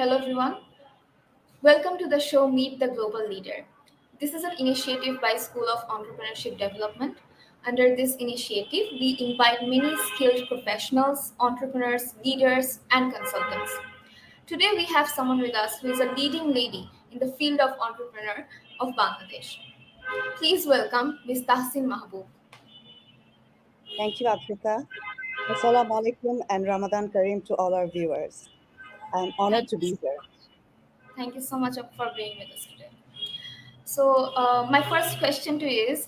Hello, everyone. Welcome to the show Meet the Global Leader. This is an initiative by School of Entrepreneurship Development. Under this initiative, we invite many skilled professionals, entrepreneurs, leaders, and consultants. Today, we have someone with us who is a leading lady in the field of entrepreneur of Bangladesh. Please welcome Ms. Tahsin Mahbub. Thank you, Africa. Assalamu alaikum and Ramadan Kareem to all our viewers. I'm honored Thank to you. be here. Thank you so much for being with us today. So, my first question to you is: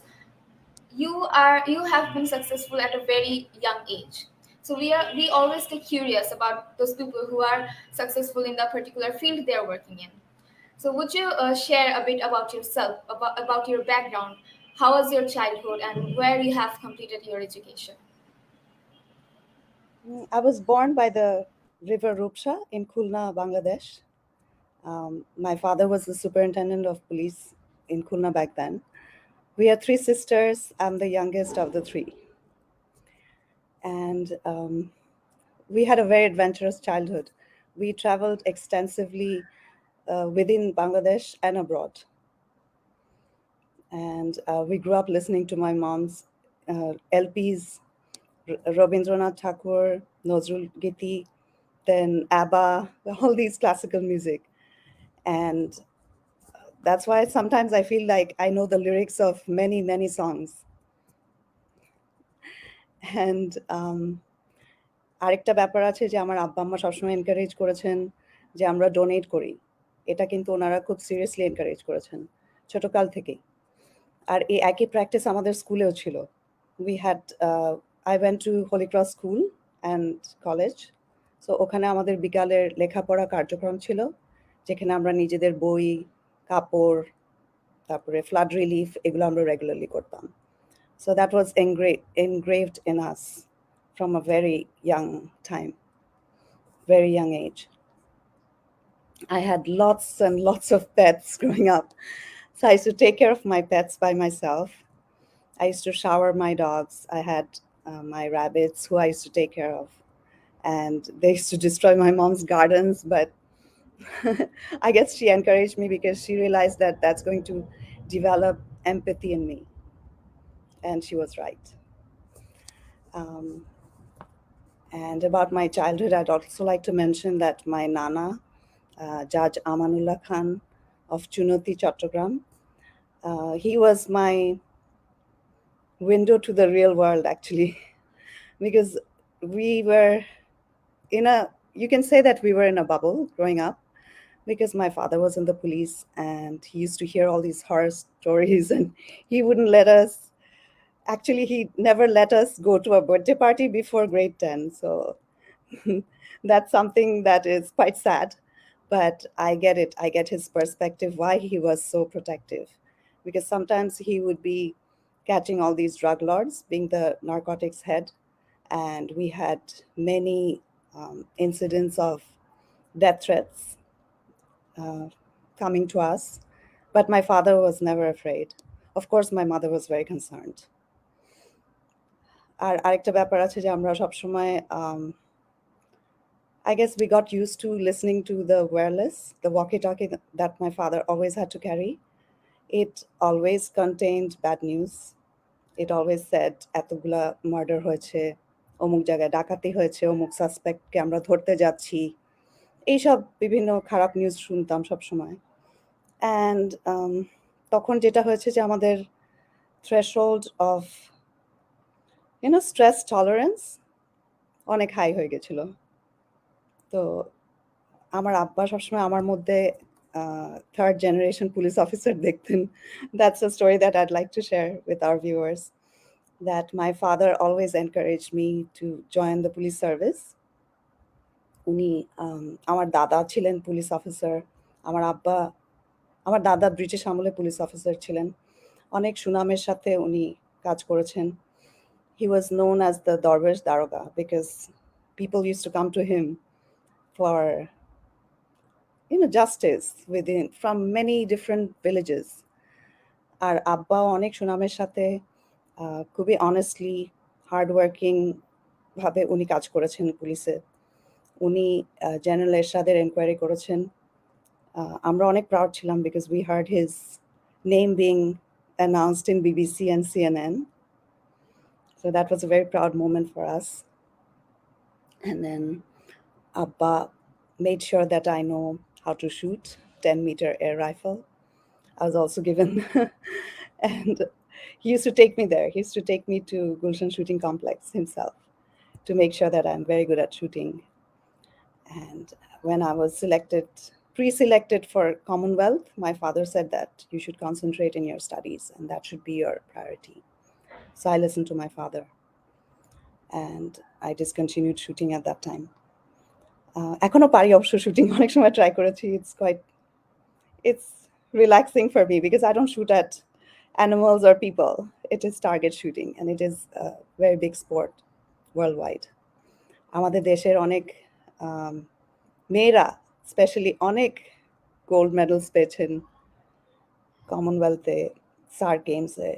you have been successful at a very young age, so we always stay curious about those people who are successful in the particular field they are working in. So would you share a bit about yourself, about your background, how was your childhood, and where you have completed your education? I was born by the river Rupsha in Khulna, Bangladesh. My father was the superintendent of police in Khulna back then. We are three sisters. I'm the youngest of the three. And we had a very adventurous childhood. We traveled extensively within Bangladesh and abroad. And we grew up listening to my mom's LPs, Rabindranath Tagore, Nazrul Giti, then ABBA, all these classical music. And that's why sometimes I feel like I know the lyrics of many, many songs. And আরেকটা ব্যাপার আছে যে আমার আব্বা আম্মা সবসময় encourage করেছেন যে আমরা ডোনেট করি। এটা কিন্তু ওনারা খুব সিরিয়াসলি এনকারেজ করেছেন ছোটকাল থেকেই। আর এই একই প্র্যাকটিস আমাদের স্কুলেও ছিল। We had I went to Holy Cross School and College. So ওখানে আমাদের বিকালের লেখাপড়া কার্যক্রম ছিল, যেখানে আমরা নিজেদের বই, কাপড়, তারপরে ফ্লাড রিলিফ এগুলো আমরা রেগুলারলি করতাম। So that was engraved in us from a very young time, very young age. I had lots and lots of pets growing up. So I used to take care of my pets by myself. I used to shower my dogs. I had my rabbits who I used to take care of. And they used to destroy my mom's gardens, but I guess she encouraged me because she realized that that's going to develop empathy in me. And she was right. Um, and about my childhood, I'd also like to mention that my Nana, Judge Amanullah Khan of Chunoti Chattogram, he was my window to the real world, actually, because we were you can say that we were in a bubble growing up, because my father was in the police and he used to hear all these horror stories, and he wouldn't let us, actually, he never let us go to a birthday party before grade 10. So that's something that is quite sad. But I get it. I get his perspective, why he was so protective. Because sometimes he would be catching all these drug lords, being the narcotics head. And we had many incidents of death threats uh, coming to us. But my father was never afraid. Of course, my mother was very concerned. আর আরেকটা ব্যাপার আছে যে আমরা সবসময় I guess we got used to listening to the wireless, the walkie-talkie that my father always had to carry. It always contained bad news. It always said এতগুলা murder হয়েছে, অমুক জায়গায় ডাকাতি হয়েছে, অমুক সাসপেক্টকে আমরা ধরতে যাচ্ছি, এইসব বিভিন্ন খারাপ নিউজ শুনতাম সবসময়। অ্যান্ড তখন যেটা হয়েছে যে আমাদের থ্রেশহোল্ড অফ স্ট্রেস টলারেন্স অনেক হাই হয়ে গেছিল। তো আমার আব্বা সবসময় আমার মধ্যে থার্ড জেনারেশন পুলিশ অফিসার দেখতেন। That's a story that I'd like to share with our viewers, that my father always encouraged me to join the police service. উনি আমার দাদা ছিলেন পুলিশ অফিসার, আমার দাদা ব্রিটিশ আমলে পুলিশ অফিসার ছিলেন, অনেক সুনামের সাথে উনি কাজ করেছেন। He was known as the Darwish Daroga because people used to come to him for justice from many different villages. আর আব্বাও অনেক সুনামের সাথে খুবই অনেস্টলি হার্ডওয়ার্কিং ভাবে উনি কাজ করেছেন পুলিশে। উনি জেনারেল এরশাদের এনকোয়ারি করেছেন। আমরা অনেক প্রাউড ছিলাম because we heard his name being announced in BBC and CNN. So that was a very proud moment for us. And then Abba made sure that I know how to shoot 10-meter air rifle. I was also given, and he used to take me there. He used to take me to Gulshan Shooting Complex himself to make sure that I'm very good at shooting. And when I was pre-selected for Commonwealth, my father said that you should concentrate in your studies and that should be your priority. So I listened to my father and I discontinued shooting at that time. এখনো পারি অবশ্য shooting অনেক সময় try করেছি it's relaxing for me because I don't shoot at animals or people. It is target shooting and it is a very big sport worldwide. আমাদের দেশের অনেক মেয়েরা স্পেশালি অনেক গোল্ড মেডেলস পেয়েছেন কমনওয়েলথে, সার গেমসে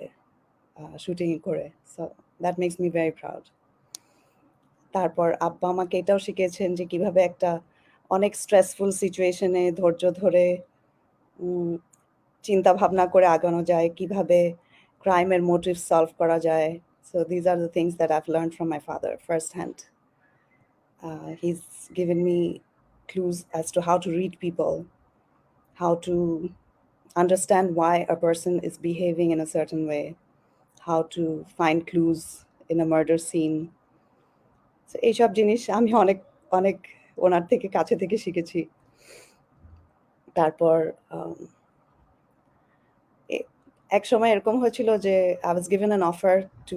শুটিং করে। So that makes me very proud. তারপর আব্বা আমাকে এটাও শিখিয়েছেন যে কিভাবে একটা অনেক স্ট্রেসফুল সিচুয়েশনে ধৈর্য ধরে চিন্তা ভাবনা করে আগানো যায়, কিভাবে ক্রাইমের মোটিভ সলভ করা যায়। So these are the things that I've learn from my father first hand. He's given me clues as to how to read people, how to understand why a person is behaving in a certain way, how to find clues in a murder scene. So এইসব জিনিস আমি অনেক অনেক ওনার থেকে কাছে থেকে শিখেছি। তারপর এক সময় এরকম হয়েছিল যে I was given an offer to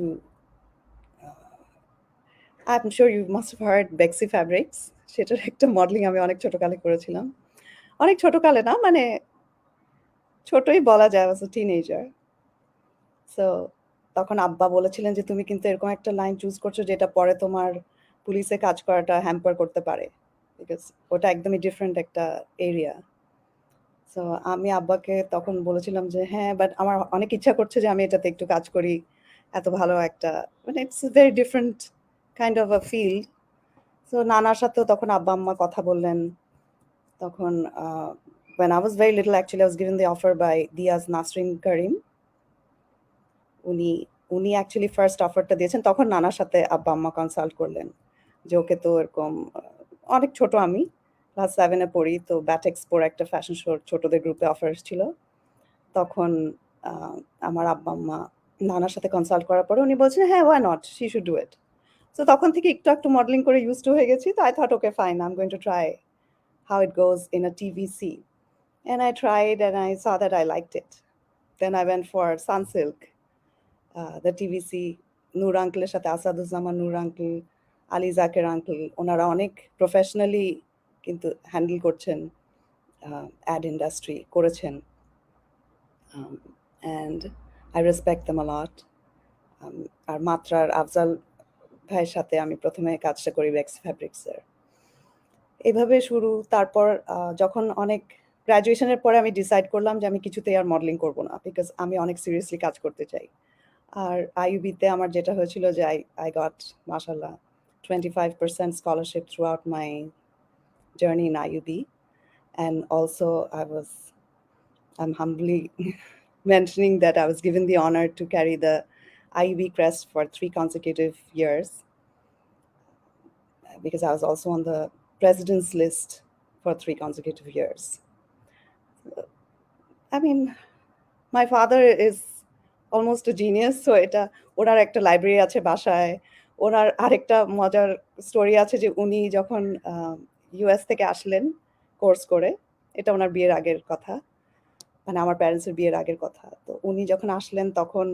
I'm sure you must have heard Bexy Fabrics, সেটার একটা মডেলিং আমি অনেক ছোটকালে করেছিলাম। অনেক ছোটকালে না, মানে ছোটই বলা যায়, was a teenager. সো তখন আব্বা বলেছিলেন যে তুমি কিন্তু এরকম একটা লাইন চুজ করছো যেটা পরে তোমার পুলিশে কাজ করাটা হ্যাম্পার করতে পারে, বিকজ ওটা একদমই ডিফারেন্ট একটা এরিয়া। সো আমি আব্বাকে তখন বলেছিলাম যে হ্যাঁ, বাট আমার অনেক ইচ্ছা করছে যে আমি এটাতে একটু কাজ করি, এত ভালো একটা, মানে it's very different kind of a field. So নানার সাথেও তখন আব্বা আম্মা কথা বললেন। তখন when I was very little, actually I was given the offer by Diaz Nasrin Karim. উনি উনি অ্যাকচুয়ালি ফার্স্ট অফারটা দিয়েছেন। তখন নানার সাথে আব্বা আম্মা কনসাল্ট করলেন যে ওকে তো এরকম অনেক ছোট, আমি ক্লাস 7-এ পড়ি, তো ব্যাট এক্সপোর একটা ফ্যাশন শোর ছোটদের গ্রুপে অফার ছিল। তখন আমার আব্বা আম্মা নানার সাথে কনসাল্ট করার পরে উনি বলছেন হ্যাঁ, why not, she should do it. So তখন থেকে একটু একটু মডেলিং করে ইউজ টু হয়ে গেছি। তো I thought okay fine, I am going to try how it goes in a TVC. And I tried and I saw that I liked it. Then I went for Sunsilk, the TVC, Noor আঙ্কেলের সাথে, Asaduzzaman Noor uncle, Ali Zaker uncle, ওনারা অনেক professionally কিন্তু handle করছেন, ad industry করেছেন, and I respect them a lot. আর মাত্রার আফজাল ভাইয়ের সাথে আমি প্রথমে কাজটা করি বেক্সি ফ্যাব্রিক্সের। এভাবে শুরু। তারপর যখন অনেক গ্র্যাজুয়েশনের পরে আমি ডিসাইড করলাম যে আমি কিছুতেই আর মডেলিং করবো না, বিকজ আমি অনেক সিরিয়াসলি কাজ করতে চাই। আর আইইউবিতে আমার যেটা হয়েছিল যে আই গট মাশাল্লাহ 25% scholarship throughout my journey in IUB. And also I'm humbly mentioning that I was given the honor to carry the IUB crest for 3 consecutive years, because I was also on the president's list for 3 consecutive years. I mean, my father is almost a genius, so এটা ওনার একটা library আছে বাসায়। ওনার আরেকটা মজার story আছে যে উনি যখন ইউএস থেকে আসলেন কোর্স করে, এটা ওনার বিয়ের আগের কথা, মানে আমার প্যারেন্টসের বিয়ের আগের কথা। তো উনি যখন আসলেন তখন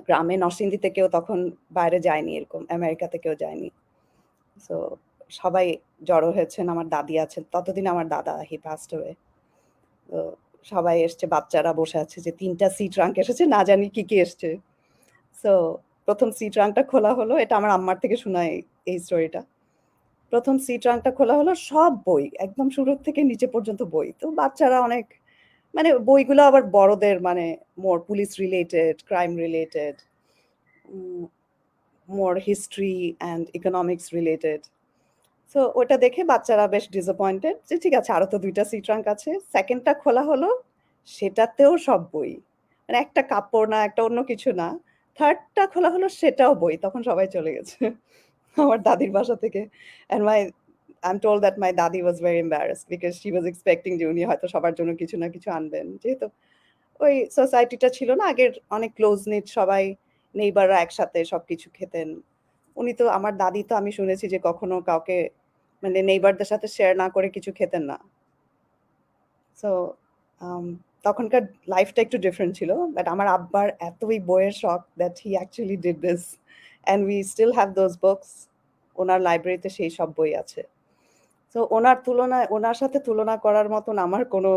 গ্রামে নরসিংদীতে কেউ তখন বাইরে যায়নি, এরকম আমেরিকাতে কেউ যায়নি। সো সবাই জড়ো হয়েছেন, আমার দাদি আছেন, ততদিন আমার দাদা হি পাস্ট অ্যাওয়ে। তো সবাই এসছে, বাচ্চারা বসে আছে, যে 3টা সি ট্রাঙ্ক এসেছে, না জানি কি কি এসছে। সো প্রথম সি ট্রাঙ্কটা খোলা হলো, এটা আমার আম্মার থেকে শোনা এই স্টোরিটা। প্রথম সি ট্রাঙ্কটা খোলা হলো, সব বই একদম শুরু থেকে নিচে পর্যন্ত বই। তো বাচ্চারা অনেক, মানে বইগুলো আবার বড়দের, মানে more police related, crime related, more history and economics related. So ওটা দেখে বাচ্চারা বেশ ডিসঅ্যাপয়েন্টেড যে ঠিক আছে আরো তো ২ টা সিট রাঙ্ক আছে। 2nd টা খোলা হলো, সেটাতেও সব বই। মানে একটা কাপড় না, একটা অন্য কিছু না। 3rd টা খোলা হলো সেটাও বই। তখন সবাই চলে গেছে। আমার দাদির বাসা থেকে। And I'm told that my দাদি was very embarrassed because she was expecting যে উনি হয়তো সবার জন্য কিছু না কিছু আনবেন। যেহেতু ওই সোসাইটিটা ছিল না আগের অনেক ক্লোজ নিট সবাই নেইবাররা একসাথে সবকিছু খেতেন। উনি তো আমার দাদি তো আমি শুনেছি যে কখনো কাউকে মানে নেইবারদের সাথে শেয়ার না করে কিছু খেতেন না। সো আম তখনকার লাইফটা একটু ডিফারেন্ট ছিল। বাট আমার আব্বার এতই বইয়ের শখ that he actually did this and we still have those books. উনার লাইব্রেরিতে সেই সব বই আছে। সো উনার তুলনায় উনার সাথে তুলনা করার মতন আমার কোনো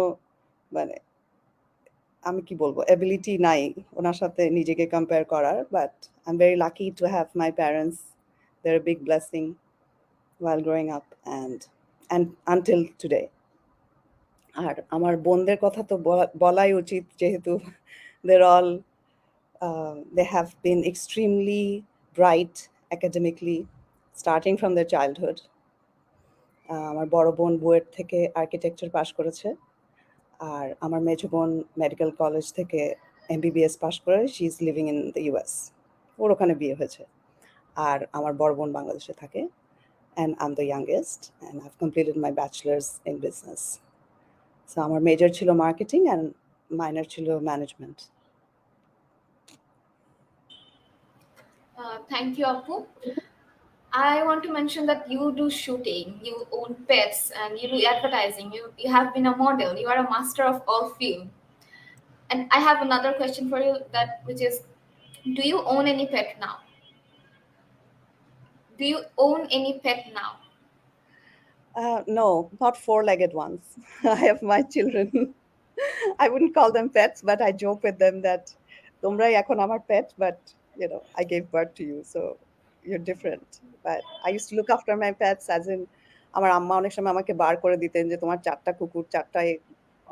মানে আমি কি বলবো এবিলিটি নাই উনার সাথে নিজেকে কম্পেয়ার করার। But I am very lucky to have my parents. They are a big blessing while growing up and until today. আর আমার বোনদের কথা তো বলাই উচিত যেহেতু they're all they have been extremely bright academically starting from their childhood. আমার বড় বোন বুয়েট থেকে আর্কিটেকচার পাশ করেছে। আর আমার মেজো বোন মেডিকেল কলেজ থেকে এমবিবিএস পাশ করে she is living in the US. ওর ওখানে বিয়ে হয়েছে। আর আমার বড় বোন বাংলাদেশে থাকে and I'm the youngest and I've completed my bachelor's in business. So আমার মেজর ছিল মার্কেটিং and মাইনর ছিল management. Thank you, Apu. I want to mention that you do shooting, you own pets, and you do advertising. You have been a model. You are a master of all field. And I have another question for you, that which is, do you own any pet now? Do you own any pet now? No, not four-legged ones. I have my children. I wouldn't call them pets, but I joke with them that তোমরাই এখন আমার pet, but you know, I gave birth to you, so you're different. But I used to look after my pets as in আমার আম্মা অনেক সময় আমাকে বার করে দিতেন যে তোমার ৪ টা কুকুর ৪ টায়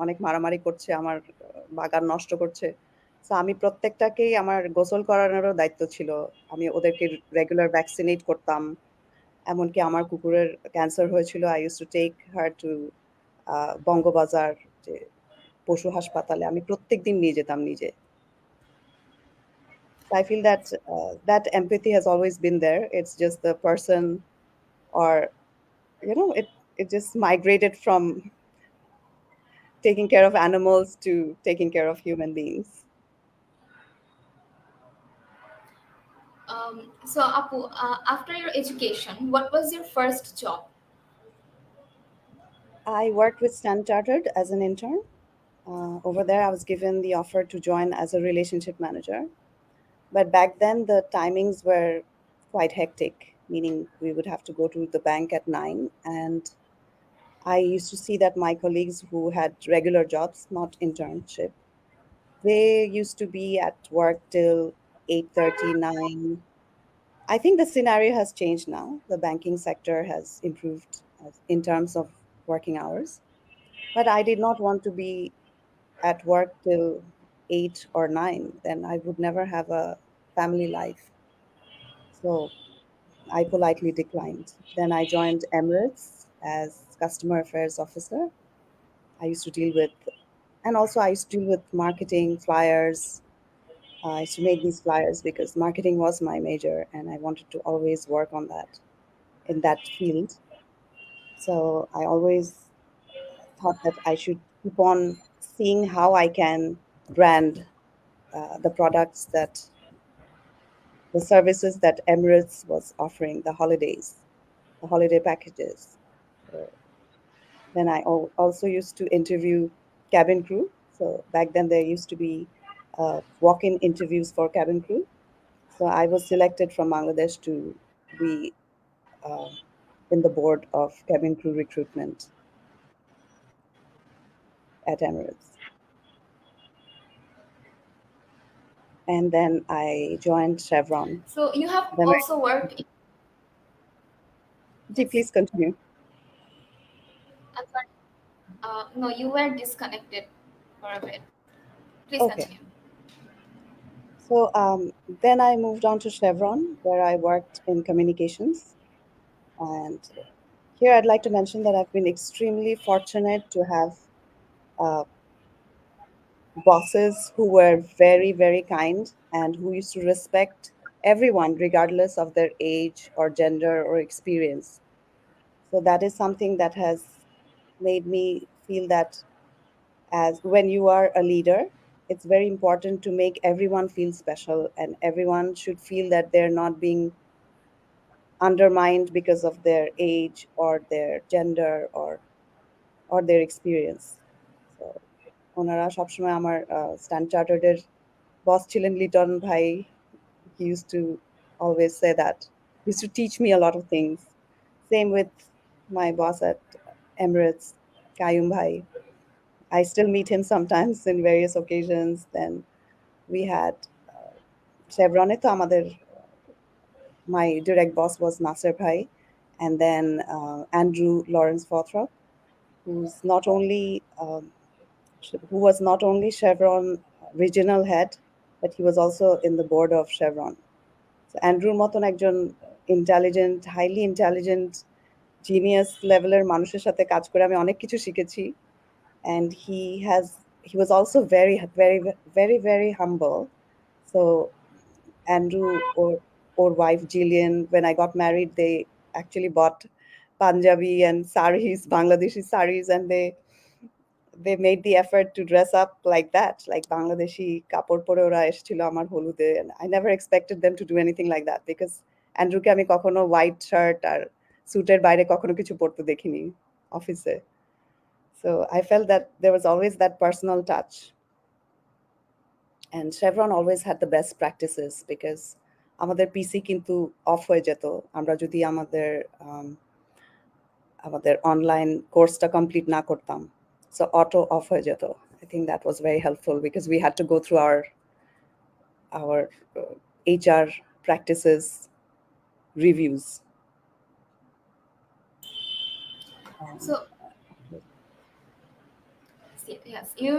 অনেক মারামারি করছে, আমার বাগান নষ্ট করছে। সো আমি প্রত্যেকটাকেই আমার গোসল করানোরও দায়িত্ব ছিল। আমি ওদেরকে রেগুলার ভ্যাকসিনেট করতাম। এমনকি আমার কুকুরের ক্যান্সার হয়েছিল। I used to take her to Bangabazar যে পশু হাসপাতালে আমি প্রত্যেকদিন নিয়ে যেতাম নিজে। So I feel that that empathy has always been there. It's just the person or you know it just migrated from taking care of animals to taking care of human beings. So, Apu, after your education, what was your first job? I worked with Stan Chartered as an intern. Over there, I was given the offer to join as a relationship manager. But back then, the timings were quite hectic, meaning we would have to go to the bank at 9. And I used to see that my colleagues who had regular jobs, not internship, they used to be at work till 8:30, 9. I think the scenario has changed now. The banking sector has improved in terms of working hours. But I did not want to be at work till 8 or 9. Then I would never have a family life. So I politely declined. Then I joined Emirates as customer affairs officer. I used to deal with, and also I used to deal with marketing, flyers. I used to make these flyers because marketing was my major and I wanted to always work on that in that field. So I always thought that I should keep on seeing how I can brand the products that the services that Emirates was offering, the holidays, the holiday packages. So then I also used to interview cabin crew. So back then there used to be walk-in interviews for cabin crew. So I was selected from Bangladesh to be uh, in the board of cabin crew recruitment at Emirates. And then I joined Chevron. So, you have Then also worked. Yes. please continue. I'm sorry. No, you were disconnected for a bit. Please Okay. continue. So then I moved on to Chevron, where I worked in communications. And Here, I'd like to mention that I've been extremely fortunate to have uh, bosses who were very, very kind and who used to respect everyone, regardless of their age or gender or experience. So that is something that has made me feel that as when you are a leader, it's very important to make everyone feel special and everyone should feel that they're not being undermined because of their age or their gender or their experience. So ওনারা সবসময় আমার stand চার্টার্ডের বস ছিলেন লিটন ভাই. He used to always say that. He used to teach me a lot of things. Same with my boss at Emirates, Kayum Bhai. I still meet him sometimes in various occasions. Then we had Chevron to আমাদের my direct boss was Nasser Bhai, and then Andrew Lawrence Forthrop, who's not only who was not only Chevron regional head, but he was also in the board of Chevron. So Andrew মতন একজন intelligent, highly intelligent, genius লেভেলের মানুষের সাথে কাজ করে আমি অনেক কিছু শিখেছি. And he was also very, very, very, very humble. So Andrew or wife Jillian, when I got married, they actually bought Punjabi and saris, Bangladeshi saris, and they made the effort to dress up like that, like Bangladeshi kapor pore ora এসেছিল আমার হলুদে, and I never expected them to do anything like that because অ্যান্ড্রুকে আমি কখনো white shirt আর স্যুটের বাইরে কখনো কিছু পরতে দেখিনি অফিসে. So I felt that there was always that personal touch. And Chevron always had the best practices because আমাদের পিসি কিন্তু অফ হয়ে যেত আমরা যদি আমাদের অনলাইন কোর্সটা কমপ্লিট না করতাম. So auto off হয়ে যেত. I think that was very helpful because we had to go through our HR practices reviews. Um, So yes, you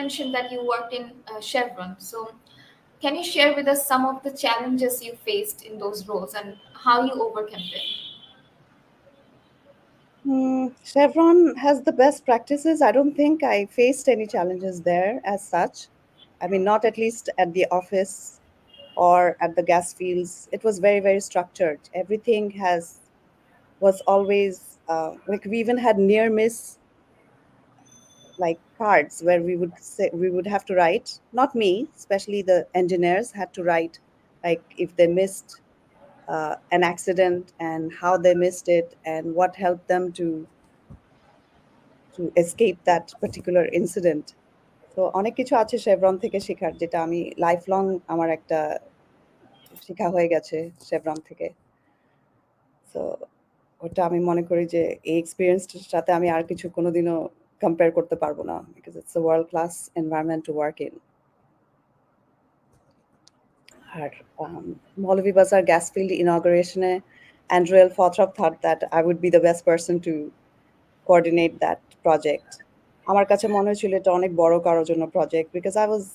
mentioned that you worked in Chevron. So can you share with us some of the challenges you faced in those roles and how you overcame them? Chevron has the best practices. I don't think I faced any challenges there as such. I mean, not at least at the office or at the gas fields. It was very, very structured. Everything was always like we even had near miss like cards where we would have to write. Not me, especially the engineers had to write like if they missed an accident and how they missed it and what helped them to escape that particular incident. তো অনেক কিছু আছে Chevron থেকে শেখার যেটা আমি life long আমার একটা শেখা হয়ে গেছে শেভরন থেকে. সো ওটা আমি মনে করি যে এই এক্সপিরিয়েন্সটার সাথে আমি আর কিছু কোনোদিনও কম্পেয়ার করতে পারবো না because it's a world class environment to work in. আর মৌলভীবাজার গ্যাস ফিল্ড ইনঅগারেশনে অ্যান্ড্রুয়েল ফথরপ thought that I would be the best person to coordinate that project. আমার কাছে মনে হয়েছিল এটা অনেক বড় কারোর জন্য project because I was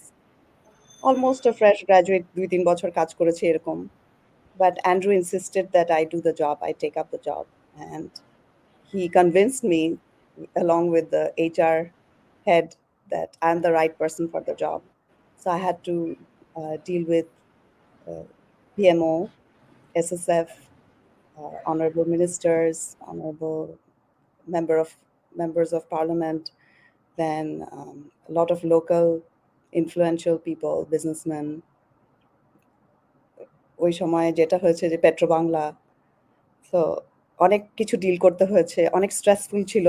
almost a fresh graduate ২-৩ বছর কাজ করেছি এরকম. But Andrew insisted that I do the job, I take up the job. And he convinced me, along with the HR head, that I'm the right person for the job. So I had to deal with PMO, SSF, honorable ministers, honorable member of members of parliament, then a lot of local influential people, businessmen. ওই সময় যেটা হয়েছে যে petro Bangla, so অনেক কিছু deal করতে হয়েছে, অনেক স্ট্রেসফুল ছিল.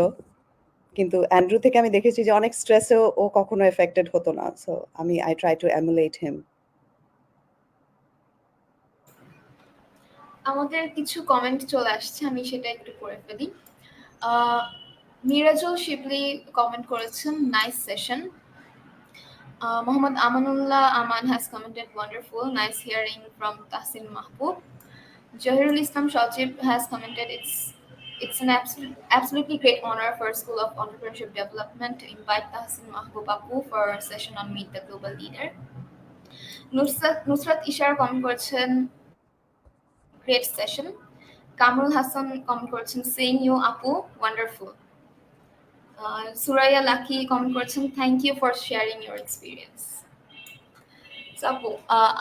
কিন্তু অ্যান্ড্রু থেকে আমি দেখেছি যে অনেক স্ট্রেসেও ও কখনো এফেক্টেড হতো না. So I try to emulate him. আমাদের কিছু কমেন্ট চলে আসছে, আমি সেটা একটু পড়ে ফেলি. আহ, মিরাজুল শিবলি কমেন্ট করেছেন, nice session. Muhammad Amanullah Aman has commented, wonderful, nice hearing from Tahsin Mahbub. Jahirul Islam Shajib has commented, it's an absolutely great honor for School of Entrepreneurship Development to invite Tahsin Mahbub Apu for a session on Meet the Global Leader. Nusrat Ishar comment করেছেন, great session. Kamrul Hasan comment করেছেন saying you আপু wonderful. Suraiya Lucky comment করেছেন thank you for sharing your experience. আপু,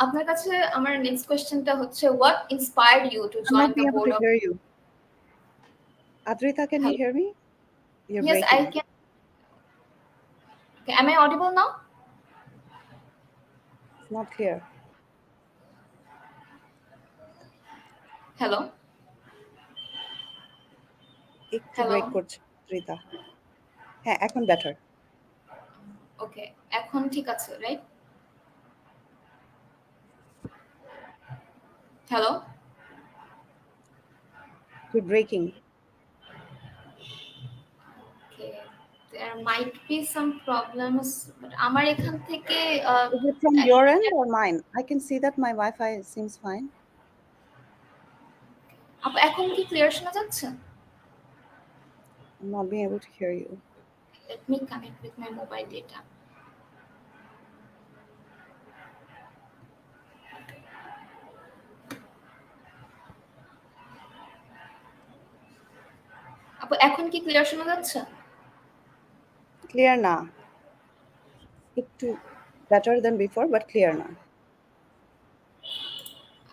আপনার কাছে আমার next কোয়েশ্চেনটা হচ্ছে what inspired you to I'm join not the being able board to of. hear you. Adrita, can you hello, hear me? You're yes I breaking. Can. Am I audible now? It's not clear. Hello, একটু hello. Break করছে রিতা। হ্যাঁ, এখন better. ওকে, এখন ঠিক আছে, right? Hello. You're breaking. Okay, there might be some problems, but আমার এখান থেকে Is it from your end or mine? I can see that my Wi-Fi seems fine. আপু এখন কি ক্লিয়ার শোনা যাচ্ছে? I'm not being able to hear you. Let me connect with my mobile data. আপু এখন কি ক্লিয়ার শোনা যাচ্ছে? Clear না। একটু better than before, but clear না।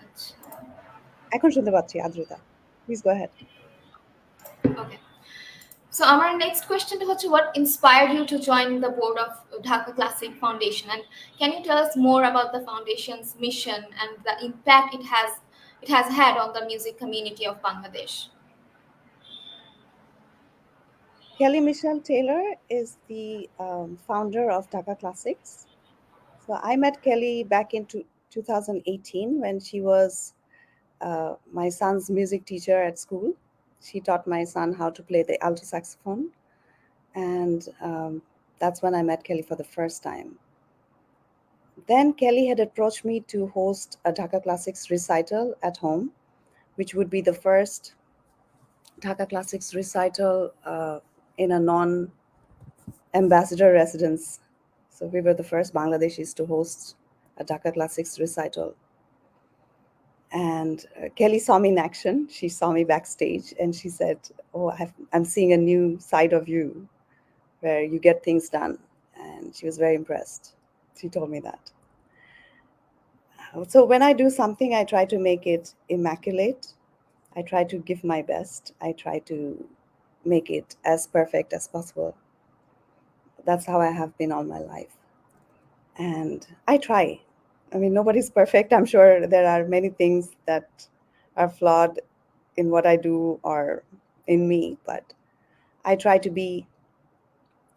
আচ্ছা, এখন শুনতে পাচ্ছি Adrita. Please go ahead. Okay. So our next question is what inspired you to join the board of Dhaka Classic Foundation, and can you tell us more about the foundation's mission and the impact it has had on the music community of Bangladesh? Kelly Michelle Taylor is the founder of Dhaka Classics. So I met Kelly back in 2018 when she was my son's music teacher at school. She taught my son how to play the alto saxophone, and that's when I met Kelly for the first time. Then Kelly had approached me to host a Dhaka Classics recital at home, which would be the first Dhaka Classics recital in a non-ambassador residence. So we were the first Bangladeshis to host a Dhaka Classics recital. And Kelly saw me in action. She saw me backstage and she said, "Oh, I'm seeing a new side of you where you get things done." And she was very impressed. She told me that. So when I do something, I try to make it immaculate. I try to give my best. I try to make it as perfect as possible. That's how I have been all my life. And I try. I mean, nobody's perfect. I'm sure there are many things that are flawed in what I do or in me, but I try to be,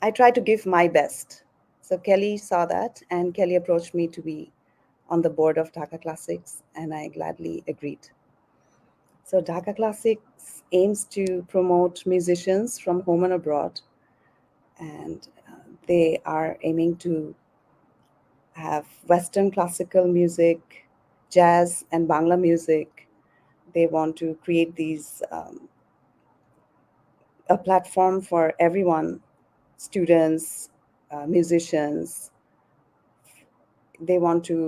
I try to give my best. So Kelly saw that and Kelly approached me to be on the board of Dhaka Classics, and I gladly agreed. So Dhaka Classics aims to promote musicians from home and abroad, and they are aiming to have Western classical music, jazz, and Bangla music. They want to create these a platform for everyone, students, musicians. They want to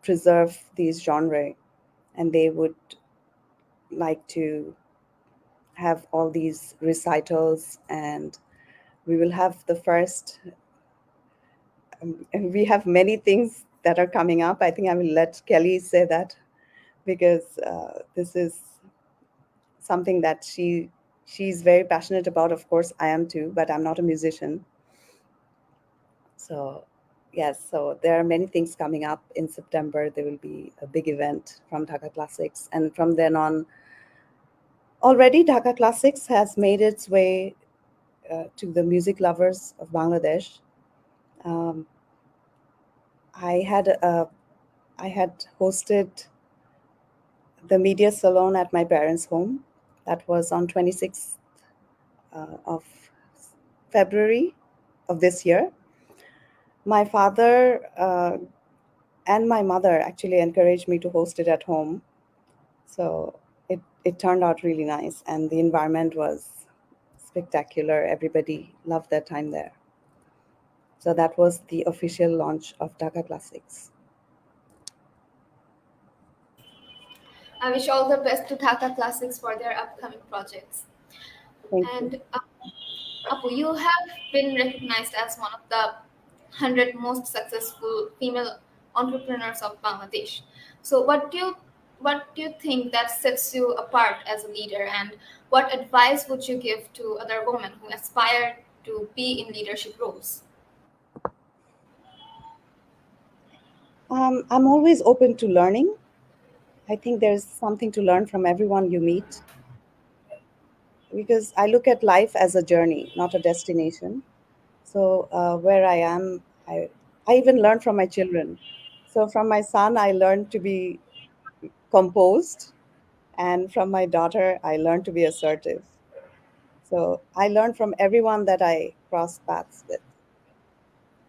preserve these genre, and they would like to have all these recitals, and we will have the first and we have many things that are coming up. I think I will let Kelly say that because this is something that she's very passionate about. Of course I am too, but I'm not a musician. So yes, so there are many things coming up. In September there will be a big event from Dhaka Classics, and from then on, already Dhaka Classics has made its way to the music lovers of Bangladesh. Um, I had I had hosted the media salon at my parents' home. That was on 26th of February of this year. My father and my mother actually encouraged me to host it at home. So it turned out really nice, and the environment was spectacular. Everybody loved their time there. So that was the official launch of Dhaka Classics. I wish all the best to Dhaka Classics for their upcoming projects. Thank you. And Apu, you have been recognized as one of the 100 most successful female entrepreneurs of Bangladesh. So, what do you think that sets you apart as a leader, and what advice would you give to other women who aspire to be in leadership roles? I'm always open to learning. I think there's something to learn from everyone you meet because I look at life as a journey, not a destination. So where I am, I even learn from my children. So from my son, I learned to be composed, and from my daughter, I learned to be assertive. So I learn from everyone that I cross paths with,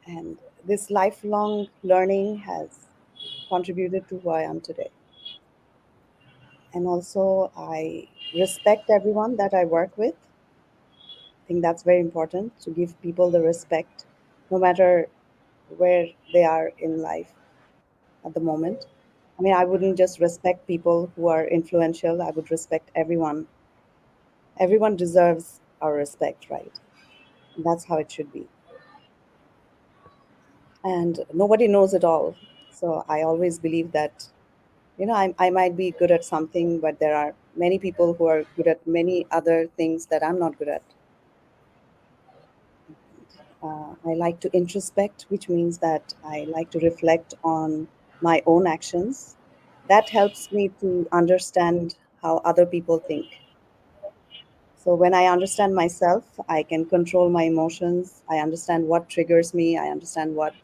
and this lifelong learning has contributed to who I am today. And also, I respect everyone that I work with. I think that's very important to give people the respect, no matter where they are in life at the moment. I mean, I wouldn't just respect people who are influential, I would respect everyone. Everyone deserves our respect, right? And that's how it should be. And nobody knows it all. So I always believe that, I might be good at something, but there are many people who are good at many other things that I'm not good at. I like to introspect, which means that I like to reflect on my own actions. That helps me to understand how other people think. So when I understand myself, I can control my emotions. I understand what triggers me. I understand what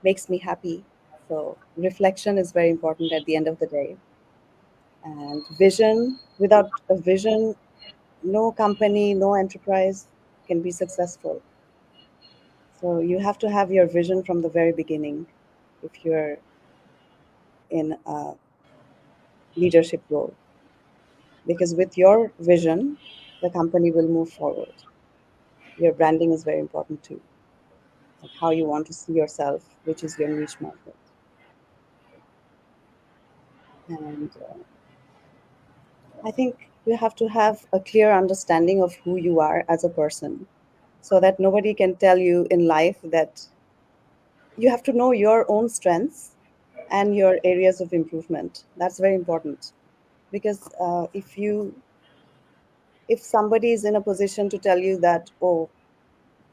makes me happy. So reflection is very important at the end of the day. And vision, without a vision, no company, no enterprise can be successful. So you have to have your vision from the very beginning if you're in a leadership role. Because with your vision, the company will move forward. Your branding is very important too, like how you want to see yourself, which is your niche market. And I think you have to have a clear understanding of who you are as a person so that nobody can tell you in life that you have to know your own strengths and your areas of improvement. That's very important because if somebody is in a position to tell you that, oh,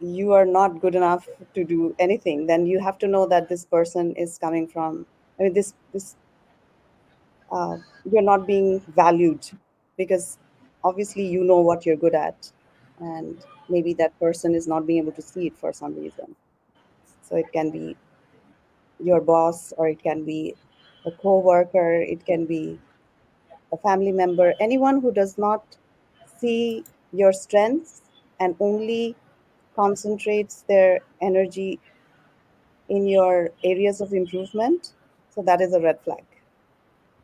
you are not good enough to do anything, then you have to know that this person is coming from, I mean, this you're not being valued because obviously you know what you're good at, and maybe that person is not being able to see it for some reason. So it can be your boss, or it can be a co-worker, it can be a family member, anyone who does not see your strengths and only concentrates their energy in your areas of improvement. So that is a red flag.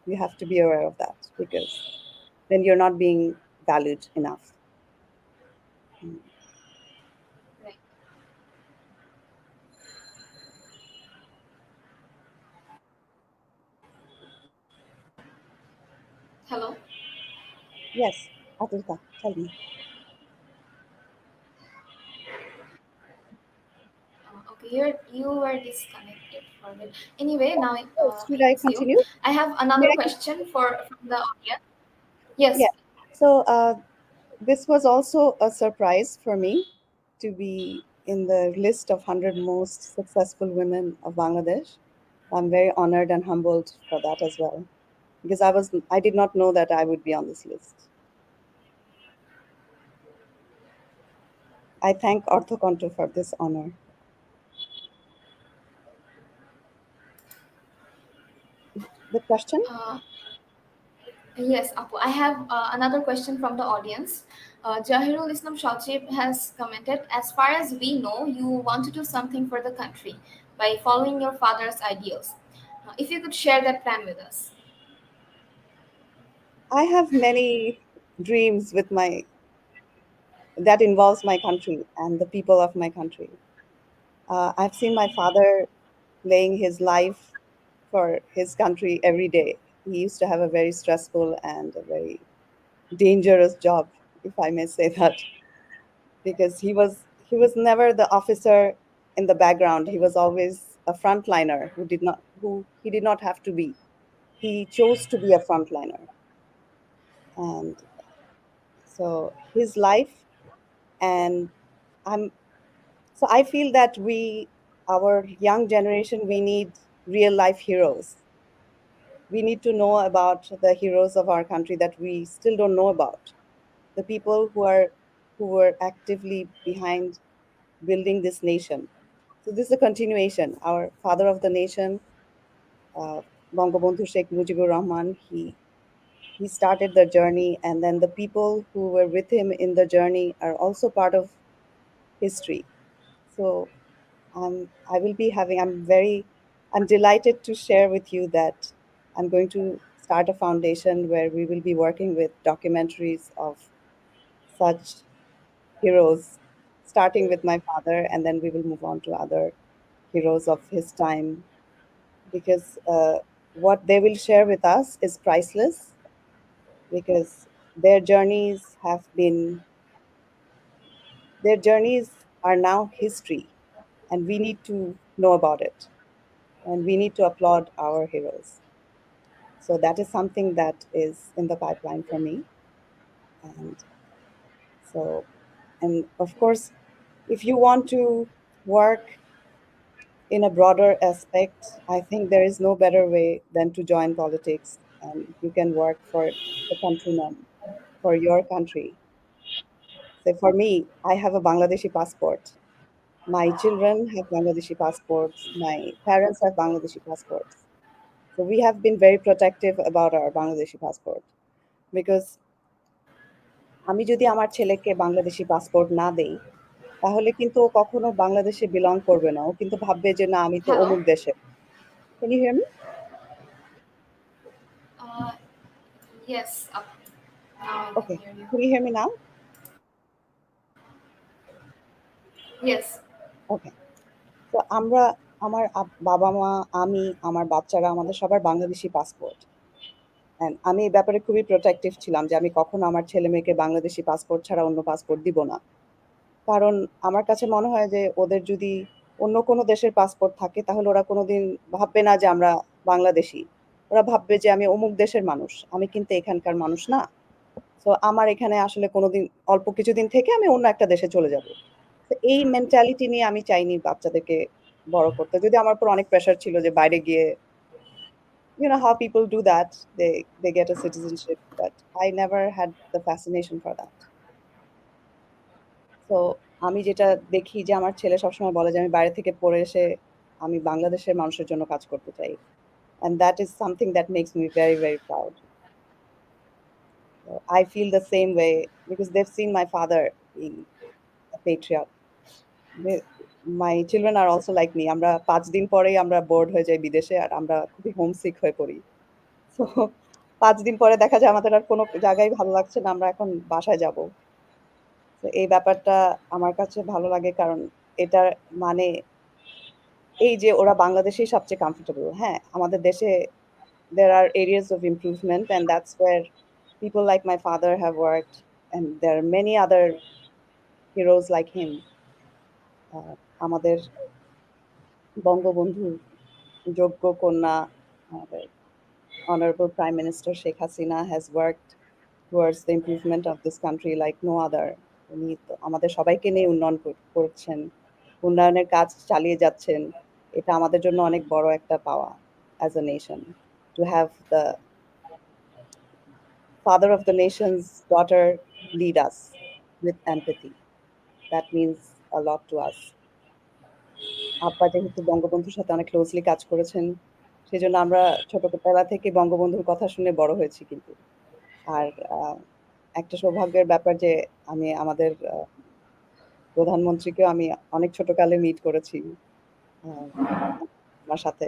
You have to be aware of that because then you're not being valued enough. Mm. Right. Hello. Yes, Adrika, tell me. Okay, you were disconnected for a bit. Anyway, now Oh, should I it's you. continue? I have May another I question from the audience. Yeah. Yes. So this was also a surprise for me to be in the list of 100 most successful women of Bangladesh. I'm very honored and humbled for that as well because I did not know that I would be on this list. I thank Orthoconto for this honor. The question? Uh, Yes, Apu. I have another question from the audience. Jahirul Islam Shachib has commented, as far as we know, you want to do something for the country by following your father's ideals. If you could share that plan with us. I have many dreams with my that involves my country and the people of my country. I've seen my father laying his life for his country every day. He used to have a very stressful and a very dangerous job, if I may say that, because he was never the officer in the background. He was always a frontliner who he did not have to be. He chose to be a frontliner, and so his life and I'm so I feel that our young generation, we need real life heroes. We need to know about the heroes of our country that we still don't know about. The people who were actively behind building this nation. So this is a continuation. Our father of the nation, uh, Bangabandhu Sheikh Mujibur Rahman, he started the journey, and then the people who were with him in the journey are also part of history. So I'm delighted to share with you that I'm going to start a foundation where we will be working with documentaries of such heroes, starting with my father, and then we will move on to other heroes of his time, because what they will share with us is priceless, because their journeys have been, their journeys are now history, and we need to know about it, and we need to applaud our heroes. So that is something that is in the pipeline for me. And so, and of course, if you want to work in a broader aspect, I think there is no better way than to join politics, and you can work for the countrymen, for your country. So for me, I have a Bangladeshi passport. My children have Bangladeshi passports. My parents have Bangladeshi passports. So we have been very protective about our Bangladeshi passport, because আমি যদি আমার ছেলেকে Bangladeshi passport না দেই, তাহলে কিন্তু ও কখনো বাংলাদেশে বিলং করবে না। ও কিন্তু ভাববে যে না, আমি তো Hello. অমুক দেশের। Can you hear me? Uh, yes. Now I can Okay. hear you. Can you hear me now? Yes. Okay. তো আমরা, বাবা-মা, আমি, আমার বাচ্চারা, আমাদের সবার বাংলাদেশি পাসপোর্ট। অ্যান্ড আমি এই ব্যাপারে খুবই প্রোটেক্টিভ ছিলাম যে আমি কখনো আমার ছেলে-মেয়েকে বাংলাদেশি পাসপোর্ট ছাড়া অন্য পাসপোর্ট দিব না। কারণ আমার কাছে মনে হয় যে ওদের যদি অন্য কোনো দেশের পাসপোর্ট থাকে, তাহলে ওরা কোনোদিন ভাববে না যে আমরা বাংলাদেশী। ওরা ভাববে যে আমি অমুক দেশের মানুষ। আমি কিন্তু এখানকার মানুষ না। সো আমার এখানে আসলে কোনোদিন, অল্প কিছুদিন থেকে আমি অন্য একটা দেশে চলে যাব। তো এই মেন্টালিটি নিয়ে আমি চাইনি বাচ্চাদেরকে বড় করতে। যদি আমার উপর অনেক প্রেশার ছিল যে বাইরে গিয়ে, how people do that, they get a citizenship, but I never had the fascination for that. তো আমি যেটা দেখি যে আমার ছেলে সবসময় বলে যে আমি বাইরে থেকে পড়ে এসে আমি বাংলাদেশের মানুষের জন্য কাজ করতে চাই। And that is something that makes me very, very proud. So I feel the same way because they've seen my father being a patriot. They, my children are also like me. আমরা ৫ দিন পরেই আমরা board হয়ে যাই বিদেশে, আর আমরা খুবই homesick হয়ে পড়ি। সো ৫ দিন পরে দেখা যায় আমাদের আর কোনো জায়গায় ভালো লাগছে না, আমরা এখন বাসায় যাব। তো এই ব্যাপারটা আমার কাছে ভালো লাগে, কারণ এটার মানে এই যে ওরা বাংলাদেশেই সবচেয়ে কমফোর্টেবল। হ্যাঁ, আমাদের দেশে there are areas of improvement, and that's where people like my father have worked, and there are many other heroes like him. আমাদের বঙ্গবন্ধুর যোগ্য কন্যা, আমাদের honorable Prime Minister Sheikh Hasina has worked towards the improvement of this country like no other. উনি তো আমাদের সবাইকে নিয়ে উন্নয়ন করছেন, উন্নয়নের কাজ চালিয়ে যাচ্ছেন। এটা আমাদের জন্য অনেক বড় একটা পাওয়া as a nation, to have the father of the nation's daughter lead us with empathy. That means a lot to us. আব্বা যেহেতু বঙ্গবন্ধুর সাথে অনেক ক্লোজলি কাজ করেছেন, সেজন্য আমরা ছোটবেলা থেকে বঙ্গবন্ধুর কথা শুনে বড় হয়েছি কিন্তু। আর একটা সৌভাগ্যের ব্যাপার যে আমি আমাদের প্রধানমন্ত্রীকেও আমি অনেক ছোটকালে মিট করেছি আ আমার সাথে।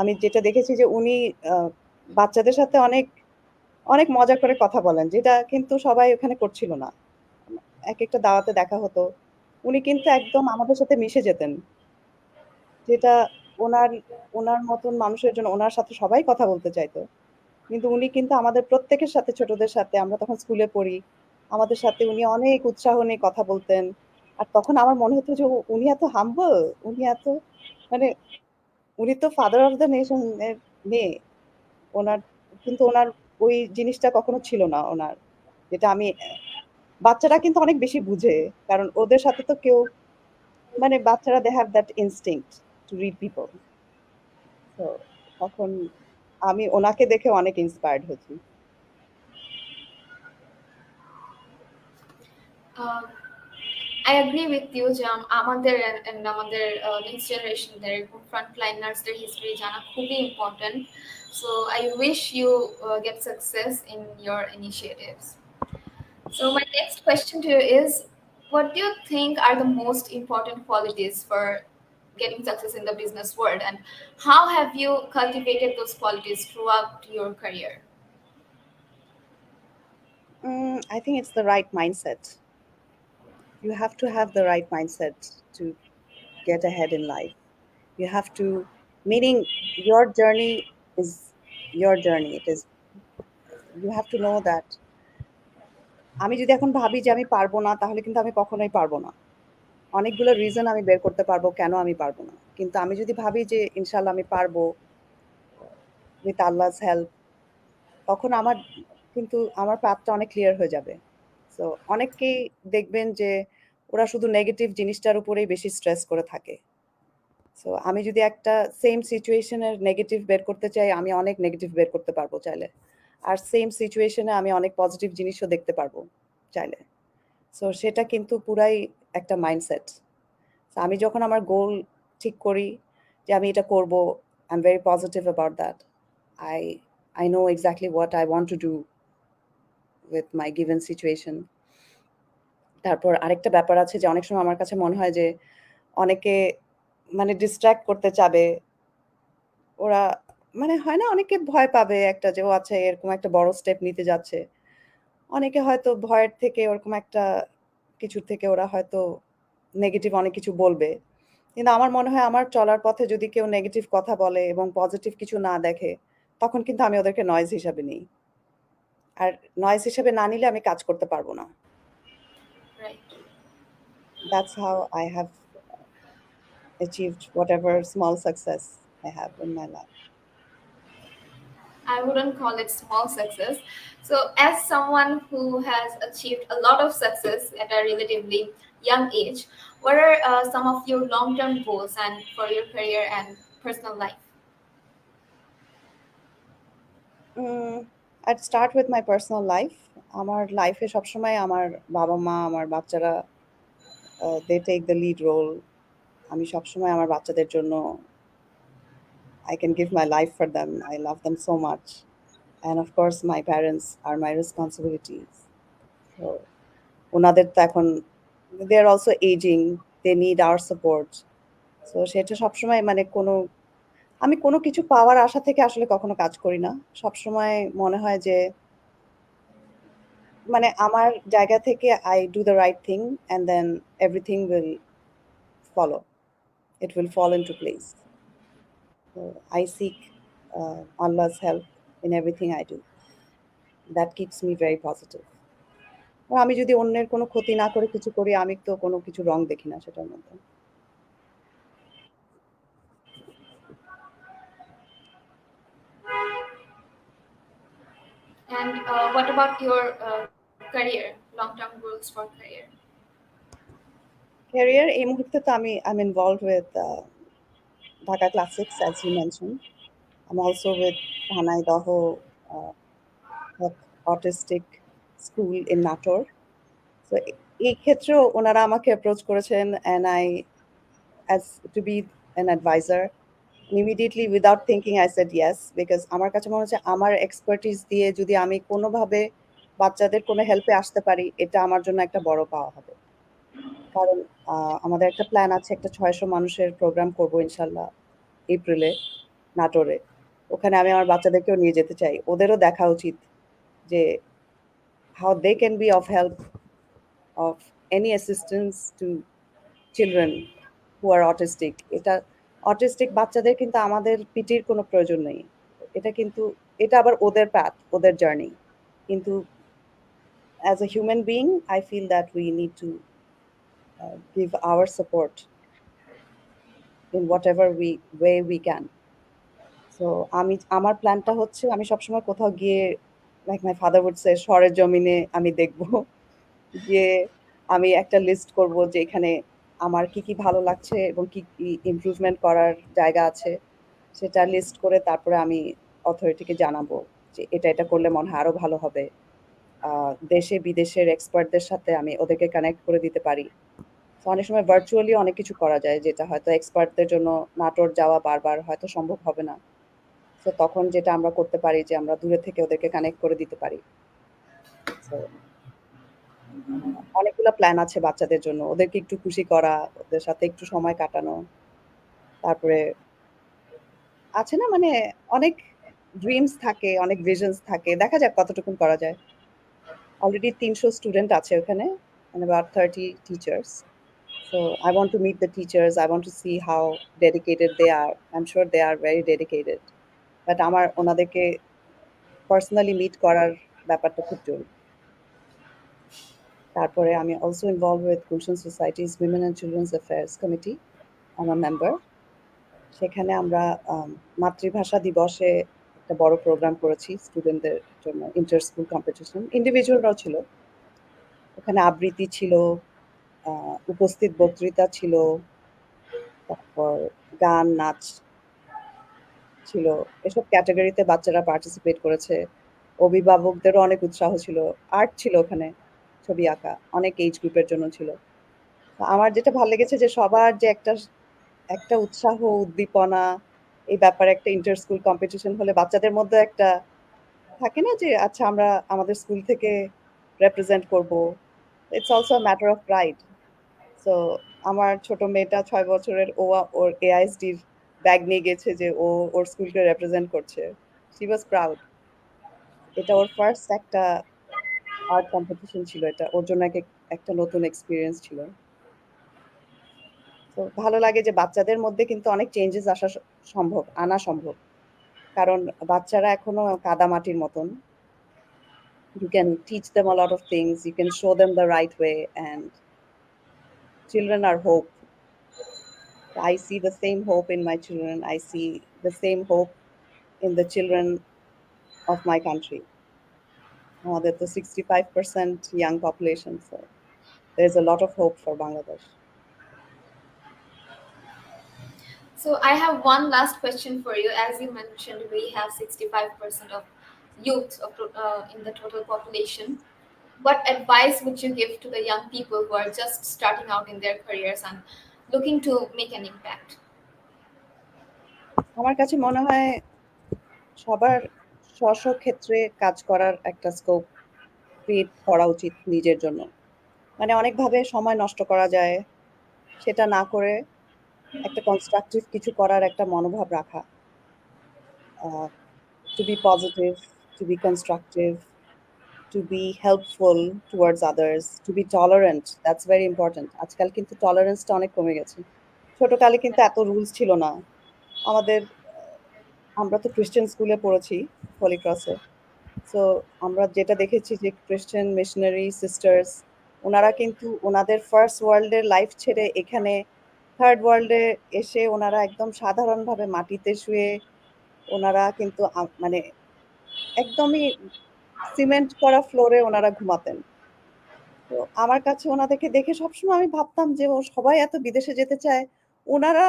আমি যেটা দেখেছি যে উনি আ বাচ্চাদের সাথে অনেক, অনেক মজা করে কথা বলেন, যেটা কিন্তু সবাই ওখানে করছিল না। একেকটা দাওয়াতে দেখা হতো। উনি কিন্তু একদম আমাদের সাথে মিশে যেতেন। যেটা ওনার, ওনার মতন মানুষের জন্য, ওনার সাথে সবাই কথা বলতে চাইতো। কিন্তু উনি কিন্তু আমাদের প্রত্যেকের সাথে, ছোটদের সাথে, আমরা তখন স্কুলে পড়ি, আমাদের সাথে উনি অনেক উৎসাহ নিয়ে কথা বলতেন। আর তখন আমার মনে হতো যে উনি এত হাম্বল, উনি এত মানে উনি তো ফাদার অফ দ্য নেশন এর মেয়ে। ওনার কিন্তু ওনার ওই জিনিসটা কখনো ছিল না ওনার, যেটা আমি বাচ্চারা কিন্তু অনেক বেশি বুঝে, কারণ ওদের সাথে তো কেউ বাচ্চারা they have that instinct to read people. তো তখন আমি ওনাকে দেখে অনেক ইন্সপায়ার্ড হয়েছি। Uh, I agree with you যে আমাদের and আমাদের next generation দের frontliners দের history জানা খুবই important. So I wish you get success in your initiatives. So my next question to you is, what do you think are the most important qualities for getting success in the business world, and how have you cultivated those qualities throughout your career? I think it's the right mindset. You have to have the right mindset to get ahead in life. You have to, meaning your journey is your journey. It is, you have to know that আমি যদি এখন ভাবি যে আমি পারবো না, তাহলে কিন্তু আমি কখনোই পারবো না। অনেকগুলো রিজন আমি বের করতে পারবো কেন আমি পারবো না। কিন্তু আমি যদি ভাবি যে ইনশাল্লাহ আমি পারবো, উইথ আল্লাহস হেল্প, তখন আমার কিন্তু আমার পাথটা অনেক ক্লিয়ার হয়ে যাবে। সো অনেককেই দেখবেন যে ওরা শুধু নেগেটিভ জিনিসটার উপরেই বেশি স্ট্রেস করে থাকে। সো আমি যদি একটা সেম সিচুয়েশনের নেগেটিভ বের করতে চাই, আমি অনেক নেগেটিভ বের করতে পারবো চাইলে। আর সেম সিচুয়েশনে আমি অনেক পজিটিভ জিনিসও দেখতে পারবো চাইলে। সো সেটা কিন্তু পুরাই একটা মাইন্ডসেট। আমি যখন আমার গোল ঠিক করি যে আমি এটা করব, I am very positive about that. I I know exactly what I want to do with my given situation. তারপর আরেকটা ব্যাপার আছে যে অনেক সময় আমার কাছে মনে হয় যে অনেকে ডিস্ট্রাক্ট করতে চাবে। ওরা হয় না, অনেকে ভয় পাবে একটা যে ও আচ্ছা এরকম একটা বড় স্টেপ নিতে যাচ্ছে। অনেকে হয়তো ভয়ের থেকে ওরকম একটা কিছুর থেকে ওরা হয়তো নেগেটিভ অনেক কিছু বলবে। কিন্তু আমার মনে হয় আমার চলার পথে যদি কেউ নেগেটিভ কথা বলে এবং পজিটিভ কিছু না দেখে, তখন কিন্তু আমি ওদেরকে নয়েজ হিসাবে নিই। আর নয়েজ হিসাবে না নিলে আমি কাজ করতে পারবো না। Right. That's how I have achieved whatever small success I have in my life. I wouldn't call it small success. So, as someone who has achieved a lot of success at a relatively young age, what are some of your long-term goals and for your career and personal life? I'd start with my personal life. আমার লাইফে সবসময় আমার বাবা-মা, আমার বাচ্চারা they take the lead role. আমি সবসময় আমার বাচ্চাদের জন্য I can give my life for them. I love them so much. And of course, my parents are my responsibilities. So, ওনাদের তো এখন they are also aging. They need our support. So সেটা সবসময় আমি কোনো কিছু পাওয়ার আশা থেকে আসলে কখনো কাজ করি না। সবসময় মনে হয় যে আমার জায়গা থেকে I do the right thing and then everything will follow. It will fall into place. So I seek Allah's help in everything I do. That keeps me very positive. আর আমি যদি অন্যের কোনো ক্ষতি না করে কিছু করি, আমি তো কোনো কিছু রং দেখি না সেটার মধ্যে। And what about your career, long-term goals for career? Career এই মুহূর্তে তো I'm involved with Dhaka Classics, as you mentioned. I'm also with Hanai Daho uh, Autistic School in Nator. So এই ক্ষেত্রেও ওনারা আমাকে অ্যাপ্রোচ করেছেন and I as to be an advisor. Immediately without thinking I said yes, because আমার কাছে মনে হচ্ছে আমার এক্সপার্টিস দিয়ে যদি আমি কোনোভাবে বাচ্চাদের কোনো হেল্পে আসতে পারি, এটা আমার জন্য একটা বড় পাওয়া হবে। কারণ আমাদের একটা প্ল্যান আছে, একটা ৬০০ মানুষের প্রোগ্রাম করব ইনশাল্লাহ এপ্রিলে নাটোরে। ওখানে আমি আমার বাচ্চাদেরকেও নিয়ে যেতে চাই। ওদেরও দেখা উচিত যে how they can be of help, of any assistance to children who are autistic. এটা অটিস্টিক বাচ্চাদের কিন্তু আমাদের পিটির কোনো প্রয়োজন নেই। এটা কিন্তু এটা আবার ওদের path, ওদের journey. কিন্তু as a human being, I feel that we need to give our support in whatever way we can. So আমার প্ল্যানটা হচ্ছে আমি সবসময় কোথাও গিয়ে, like my father would say, সরের জমিনে আমি দেখব। গিয়ে আমি একটা লিস্ট করব যে এখানে আমার কি কি ভালো লাগছে এবং কি কি ইমপ্রুভমেন্ট করার জায়গা আছে, সেটা লিস্ট করে তারপরে আমি অথরিটিকে জানাবো যে এটা করলে মনে হয় আরো ভালো হবে। দেশে বিদেশের এক্সপার্টদের সাথে আমি ওদেরকে কানেক্ট করে দিতে পারি। তো অনেক সময় ভার্চুয়ালি অনেক কিছু করা যায়, যেটা হয়তো এক্সপার্টদের জন্য নাটোর যাওয়া বারবার হয়তো সম্ভব হবে না। তো তখন যেটা আমরা করতে পারি যে আমরা দূরে থেকে ওদেরকে কানেক্ট করে দিতে পারি। তো অনেকগুলো প্ল্যান আছে বাচ্চাদের জন্য, ওদেরকে একটু খুশি করা, ওদের সাথে একটু সময় কাটানো। তারপরে আছে না, মানে অনেক ড্রিমস থাকে, অনেক ভিশনস থাকে, দেখা যাক কতটুকুন করা যায়। অলরেডি ৩০০ স্টুডেন্ট আছে ওখানে, and about 30 teachers. So I want to meet the teachers. I want to see how dedicated they are. I'm sure they are very dedicated. But আমার ওনাদেরকে পার্সোনালি মিট করার ব্যাপারটা খুব জরুরি। তারপরে আমি also involve with Gulshan societies women and children's affairs committee. I am a member. সেখানে আমরা মাতৃভাষা দিবসে একটা বড় প্রোগ্রাম করেছি স্টুডেন্টদের জন্য, ইন্টার স্কুল কম্পিটিশন, ইন্ডিভিজুয়ালরাও ছিল ওখানে, আবৃত্তি ছিল, উপস্থিত বক্তৃতা ছিল, তারপর গান নাচ ছিল। এসব ক্যাটাগরিতে বাচ্চারা পার্টিসিপেট করেছে। অভিভাবকদেরও অনেক উৎসাহ ছিল। আর্ট ছিল ওখানে, ছবি আঁকা, অনেক এজ গ্রুপের জন্য ছিল। তো আমার যেটা ভালো লেগেছে যে সবার যে একটা একটা উৎসাহ, উদ্দীপনা, এই ব্যাপারে একটা ইন্টার স্কুল কম্পিটিশন হলে বাচ্চাদের মধ্যে একটা থাকে না যে আচ্ছা আমরা আমাদের স্কুল থেকে রেপ্রেজেন্ট করব। It's also a matter of pride. So আমার ছোট মেয়েটা ৬ বছরের, ওর এআইএসডির ব্যাগ নিয়ে গেছে যে ও ওর স্কুলকে রেপ্রেজেন্ট করছে। She was proud. এটা ওর ফার্স্ট একটা আর্ট কম্পিটিশন ছিল, এটা ওর জন্য একটা নতুন এক্সপিরিয়েন্স ছিল। তো ভালো লাগে যে বাচ্চাদের মধ্যে কিন্তু অনেক চেঞ্জেস আনা সম্ভব। কারণ বাচ্চারা এখনো কাদামাটির মতন। You can teach them a lot of things, you can show them the right way, and children are hope. I see the same hope in my children. I see the same hope in the children of my country. That the 65% young population, so there's a lot of hope for Bangladesh. So I have one last question for you. As you mentioned, we have 65% of youth in the total population. What advice would you give to the young people who are just starting out in their careers and looking to make an impact? আমার কাছে মনে হয় সবার স্ব ক্ষেত্রে কাজ করার একটা স্কোপ ক্রিয়েট করা উচিত নিজের জন্য। মানে অনেকভাবে সময় নষ্ট করা যায়, সেটা না করে একটা কনস্ট্রাকটিভ কিছু করার একটা মনোভাব রাখা। To be positive, to be constructive, to be helpful towards others, to be tolerant, that's very important. আজকাল কিন্তু টলারেন্সটা অনেক কমে গেছে। ছোটকালে কিন্তু এত রুলস ছিল না। আমাদের আমরা তো খ্রিস্টান স্কুলে পড়েছি, হলি ক্রসে। সো আমরা যেটা দেখেছি যে খ্রিস্টান মিশনারি সিস্টার্স, ওনারা কিন্তু ওনাদের ফার্স্ট ওয়ার্ল্ডের লাইফ ছেড়ে এখানে থার্ড ওয়ার্ল্ডে এসে ওনারা একদম সাধারণভাবে মাটিতে শুয়ে ওনারা কিন্তু মানে একদমই সিমেন্ট করা ফ্লোরে ওনারা ঘুমাতেন। তো আমার কাছে ওনাদেরকে দেখে সবসময় আমি ভাবতাম যে ও সবাই এত বিদেশে যেতে চায়, ওনারা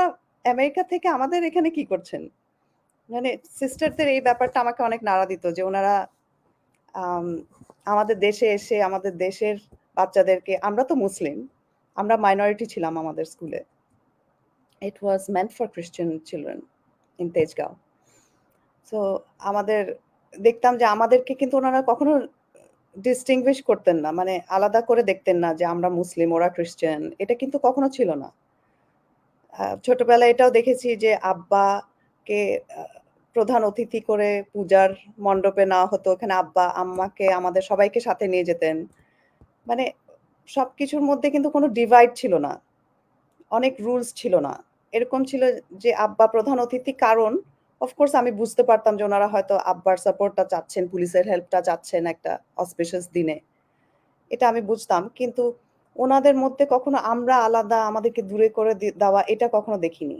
আমেরিকা থেকে আমাদের এখানে কি করছেন? মানে সিস্টারদের এই ব্যাপারটা আমাকে অনেক নাড়া দিত যে ওনারা আম আমাদের দেশে এসে আমাদের দেশের বাচ্চাদেরকে, আমরা তো মুসলিম, আমরা মাইনরিটি ছিলাম আমাদের স্কুলে। It was meant for Christian children in Tejgaon. So আমাদের দেখতাম যে আমাদেরকে কিন্তু ওনারা কখনো ডিস্টিংগুইশ করতেন না। মানে আলাদা করে দেখতেন না যে আমরা মুসলিম, ওরা খ্রিস্টান। এটা কিন্তু কখনো ছিল না। ছোটবেলায় এটাও দেখেছি যে আব্বাকে আ প্রধান অতিথি করে পূজার মণ্ডপে নেওয়া হতো। ওখানে আব্বা, আম্মাকে, আমাদের সবাইকে সাথে নিয়ে যেতেন। মানে সবকিছুর মধ্যে কিন্তু কোনো ডিভাইড ছিল না। অনেক রুলস ছিল না। এরকম ছিল যে আব্বা প্রধান অতিথি, কারণ অফকোর্স আমি বুঝতে পারতাম যে ওনারা হয়তো আব্বার সাপোর্টটা চাচ্ছেন, পুলিশের হেল্পটা চাচ্ছেন একটা অসপিশিয়াস দিনে। এটা আমি বুঝতাম। কিন্তু ওনাদের মধ্যে কখনো আমরা আলাদা, আমাদেরকে দূরে করে দেওয়া এটা কখনো দেখিনি।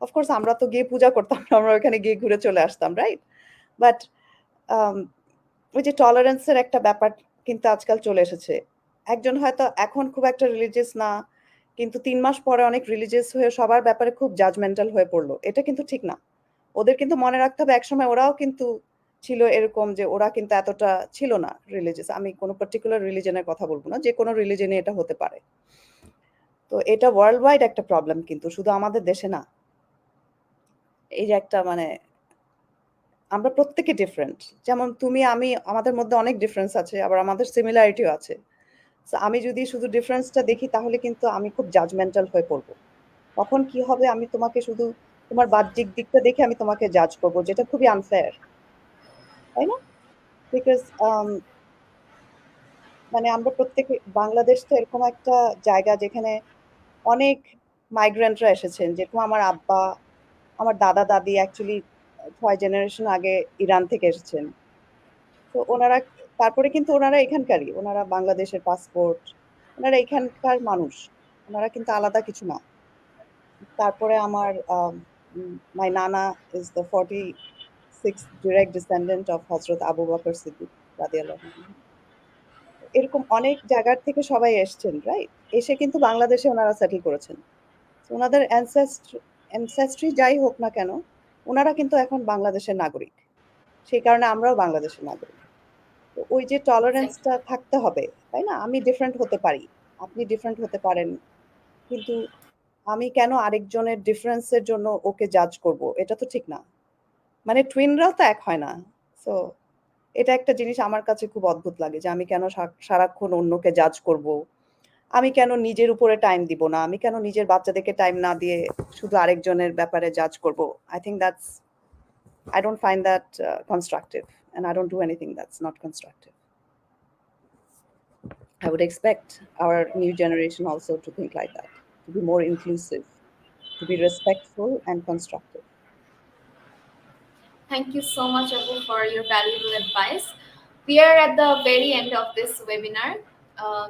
অফকোর্স আমরা তো গিয়ে পূজা করতাম না, আমরা ওখানে গিয়ে ঘুরে চলে আসতাম, রাইট? বাট ওই যে টলারেন্সের একটা ব্যাপার কিন্তু আজকাল চলে এসেছে। একজন হয়তো এখন খুব একটা রিলিজিয়াস না, কিন্তু ৩ মাস পরে অনেক রিলিজিয়াস হয়ে সবার ব্যাপারে খুব জাজমেন্টাল হয়ে পড়লো। এটা কিন্তু ঠিক না। ওদের কিন্তু মনে রাখতে হবে একসময় ওরাও কিন্তু ছিল এরকম, যে ওরা কিন্তু এতটা ছিল না রিলিজিয়াস। আমি কোনো পার্টিকুলার রিলিজনের কথা বলবো না, যে কোনো রিলিজনে এটা হতে পারে। তো এটা ওয়ার্ল্ড ওয়াইড একটা প্রবলেম, কিন্তু শুধু আমাদের দেশে না। এই যে একটা মানে আমরা প্রত্যেকে ডিফারেন্ট। যেমন তুমি আমি, আমাদের মধ্যে অনেক ডিফারেন্স আছে, আবার আমাদের সিমিলারিটিও আছে। তো আমি যদি শুধু ডিফারেন্সটা দেখি তাহলে কিন্তু আমি খুব জাজমেন্টাল হয়ে পড়বো। তখন কি হবে, আমি তোমাকে শুধু তোমার বাহ্যিক দিকটা দেখে আমি তোমাকে জাজ করবো, যেটা খুবই আনফেয়ার, তাই না? বিকজ মানে আমরা প্রত্যেকে, বাংলাদেশ তো এরকম একটা জায়গা যেখানে অনেক মাইগ্রেন্টরা এসেছেন, যেরকম আমার আব্বা, আমার দাদা দাদি অ্যাকচুয়ালি 6 জেনারেশন আগে ইরান থেকে এসেছেন। তো ওনারা, তারপরে কিন্তু ওনারা এখানকারই, ওনারা বাংলাদেশের পাসপোর্ট, ওনারা এখানকার মানুষ, ওনারা কিন্তু আলাদা কিছু না। তারপরে আমার মাই নানা is the 46 direct descendant of হজরত আবু বকর সিদ্দিক রাদিয়াল্লাহু আনহু। এরকম অনেক জায়গার থেকে সবাই এসছেন, রাইট? এসে কিন্তু বাংলাদেশে ওনারা সেটেল করেছেন। তো ওনাদের অ্যানসেস্ট্রি যাই হোক না কেন, ওনারা কিন্তু এখন বাংলাদেশের নাগরিক। সেই কারণে আমরাও বাংলাদেশের নাগরিক। তো ওই যে টলারেন্সটা Exactly. থাকতে হবে, তাই না? আমি ডিফারেন্ট হতে পারি, আপনি ডিফারেন্ট হতে পারেন, কিন্তু আমি কেন আরেকজনের ডিফারেন্সের জন্য ওকে জাজ করব? এটা তো ঠিক না। মানে টুইনরাও তো এক হয় না। সো এটা একটা জিনিস আমার কাছে খুব অদ্ভুত লাগে, যে আমি কেন সারাক্ষণ অন্যকে জাজ করব? আমি কেন নিজের উপরে টাইম দিব না? আমি কেন নিজের বাচ্চাদেরকে টাইম না দিয়ে শুধু আরেকজনের ব্যাপারে জাজ করব? I think that's, I don't find that constructive, and I don't do anything that's not constructive. I would expect our new generation also to think like that, to be more inclusive, to be respectful and constructive. Thank you so much, Abu, for your valuable advice. We are at the very end of this webinar.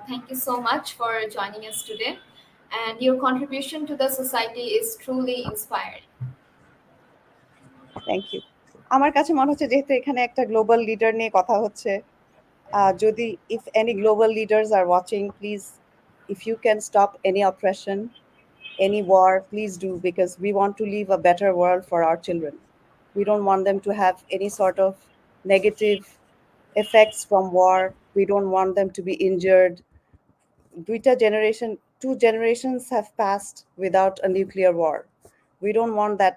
Thank you so much for joining us today. And your contribution to the society is truly inspiring. Thank you. আমার কাছে মনে হচ্ছে যেহেতু এখানে একটা global leader নিয়ে কথা হচ্ছে, যদি if any global leaders are watching, please, if you can stop any oppression, any war, please do, because we want to leave a better world for our children. We don't want them to have any sort of negative effects from war. We don't want them to be injured. Two generations have passed without a nuclear war. We don't want that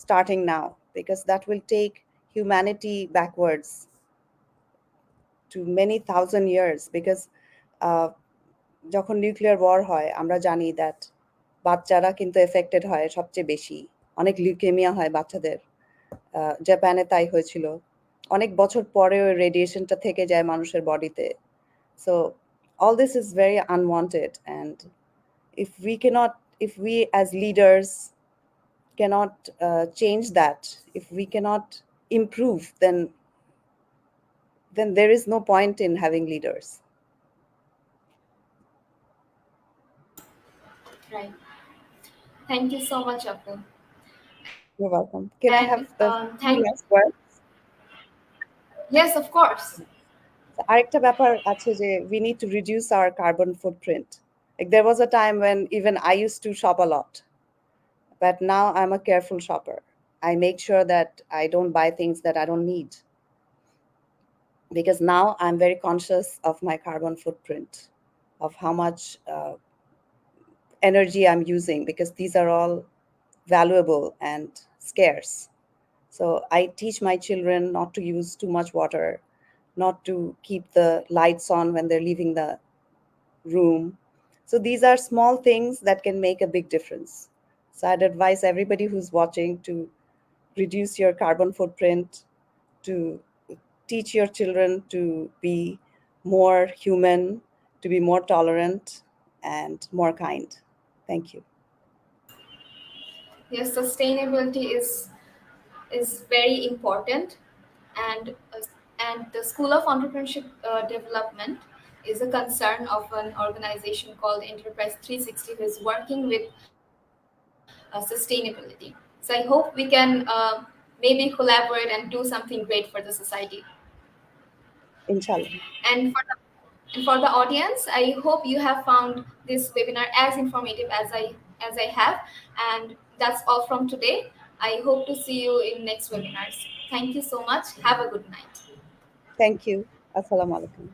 starting now, because that will take humanity backwards to many thousand years. Because uh, যখন nuclear war হয় আমরা জানি that বাচ্চারা কিন্তু affected হয় সবচেয়ে বেশি। অনেক লিউকেমিয়া হয় বাচ্চাদের। জাপানে তাই হয়েছিল। অনেক বছর পরে ওই রেডিয়েশনটা থেকে যায় মানুষের বডিতে। So all this is very unwanted, and if we cannot, if we as leaders cannot change that, if we cannot improve, then there is no point in having leaders. Right. Thank you so much, Abu. You're welcome. Can I And have a few thank, last words? yes, of course. আরেকটা ব্যাপার আছে যে we need to reduce our carbon footprint. Like there was a time when even I used to shop a lot, but now I'm a careful shopper. I make sure that I don't buy things that I don't need, because now I'm very conscious of my carbon footprint, of how much energy I'm using, because these are all valuable and scarce. So I teach my children not to use too much water, not to keep the lights on when they're leaving the room. So these are small things that can make a big difference. So I'd advise everybody who's watching to reduce your carbon footprint, to teach your children to be more human, to be more tolerant, and more kind. Thank you. Yes, sustainability is is very important, and the School of Entrepreneurship Development is a concern of an organization called Enterprise 360, who is working with sustainability. So I hope we can maybe collaborate and do something great for the society. Inshallah. And for the audience, I hope you have found this webinar as informative as I have. And that's all from today. I hope to see you in next webinars. Thank you so much. Have a good night. Thank you. Assalamu alaikum.